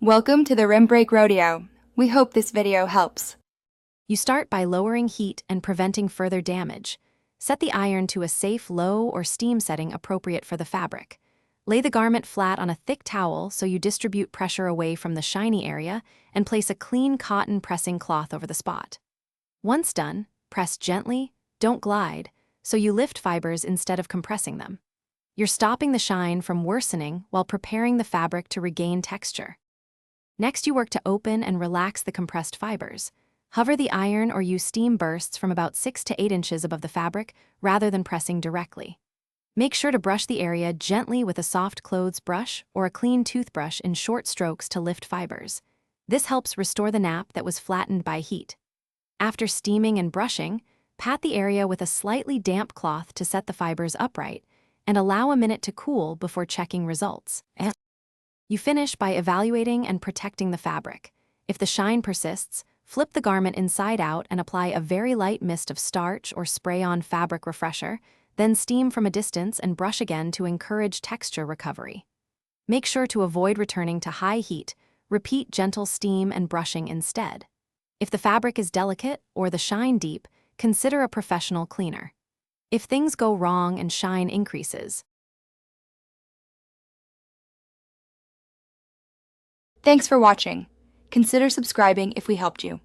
Welcome to the Rim Break Rodeo. We hope this video helps. You start by lowering heat and preventing further damage. Set the iron to a safe low or steam setting appropriate for the fabric. Lay the garment flat on a thick towel so you distribute pressure away from the shiny area and place a clean cotton pressing cloth over the spot. Once done, press gently, don't glide, so you lift fibers instead of compressing them. You're stopping the shine from worsening while preparing the fabric to regain texture. Next, you work to open and relax the compressed fibers. Hover the iron or use steam bursts from about 6 to 8 inches above the fabric rather than pressing directly. Make sure to brush the area gently with a soft clothes brush or a clean toothbrush in short strokes to lift fibers. This helps restore the nap that was flattened by heat. After steaming and brushing, pat the area with a slightly damp cloth to set the fibers upright and allow a minute to cool before checking results. You finish by evaluating and protecting the fabric. If the shine persists, flip the garment inside out and apply a very light mist of starch or spray-on fabric refresher, then steam from a distance and brush again to encourage texture recovery. Make sure to avoid returning to high heat. Repeat gentle steam and brushing instead. If the fabric is delicate or the shine deep, consider a professional cleaner. If things go wrong and shine increases, Thanks for watching. Consider subscribing if we helped you.